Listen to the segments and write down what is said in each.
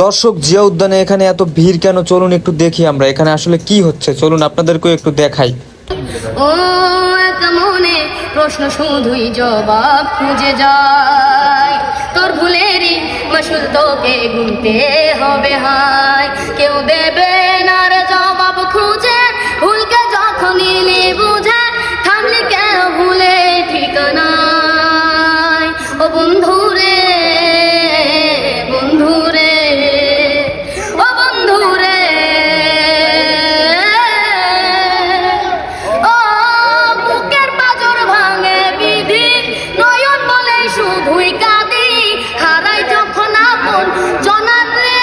দর্শক, জিয়া উদ্যানে এখানে এত ভিড় কেন? চলুন একটু দেখি আমরা এখানে আসলে কি হচ্ছে। চলুন আপনাদেরকেও একটু দেখাই। ও এক মনে প্রশ্ন শুধুই জবাব খুঁজে যায়, তোর ভুলেরই মাসুল তোকে গুনতে হবে। হায় কেউ দেবে না রে জবাব খুঁজে, ভুলকে যখন নিলি বুঝে থামলি কেন ভুলে ঠিকানায়। ও বন্ধু রে, বন্ধু রে, ও বন্ধু রে, ও বুকের পাঁজর ভাঙে বিধি, নয়ন বলে শুধুই কাঁদি, হারাই যখন আপন জনার রে।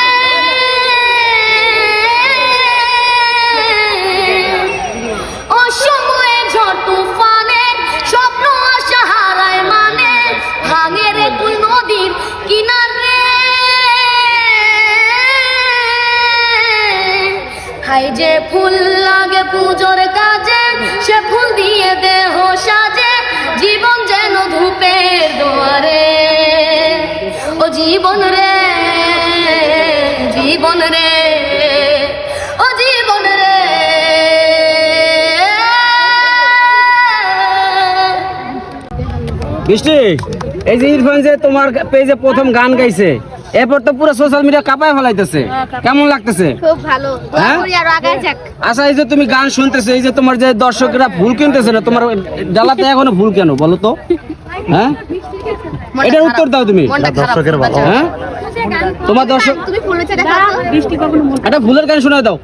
অসময়ে ঝড় তুফানে স্বপ্ন আশা হারায় মানে, ভাঙে রে তুই নদীর কিনারে। হাই যে ফুল লাগে পুজোর কাজে, সে ফুল দিয়ে দেহ সাজে, জীবন যেন ধূপের দুয়ারে। ও জীবন রে, জীবন রে, ও জীবন রে। বৃষ্টি, এই যে ইরফান যে তোমার পেজে প্রথম গান গাইছে, এরপর তো পুরো সোশ্যাল মিডিয়া কাঁপায় ফেলাইতেছে, কেমন লাগতেছে? খুব ভালো, হ্যাঁ? আরো আগায় যাক। আচ্ছা, এই যে তুমি গান শুনতেছো, এই যে তোমার যে দর্শকরা ভুল কিনতেছে না, তোমার ডালাতে এখনো ভুল কেন বলো তো? হ্যাঁ, এটার উত্তর দাও তুমি। দর্শকের ভালো। হ্যাঁ, তোমার দর্শক তুমি ফুলেছে দেখা বৃষ্টি কখনো একটা ভুলের গান শোনায় দাও।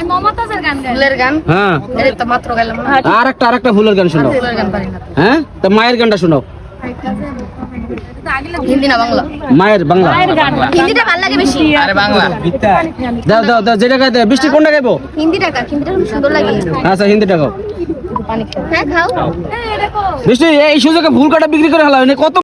মমতাজের গান গায়। ফুলের গান? হ্যাঁ, এই তো মাত্র গেলাম। আরেকটা ভুলের গান শোনাও। ফুলের গান পারি না। হ্যাঁ, তা মায়ের গানটা শোনাও। হিন্দি না বাংলা? মায়ের বাংলা। হিন্দিটা ভালো লাগে বেশি। আরে বাংলা দাও দাও দাও, যেটা গাইতে। বৃষ্টি কোনটা গাইবো? হিন্দিটা খুব সুন্দর লাগে। আচ্ছা, হিন্দিটা গাও। হ্যাঁ খাও। বৃষ্টি, এই সুযোগে ভুল কাটা বিক্রি করে হলো, কত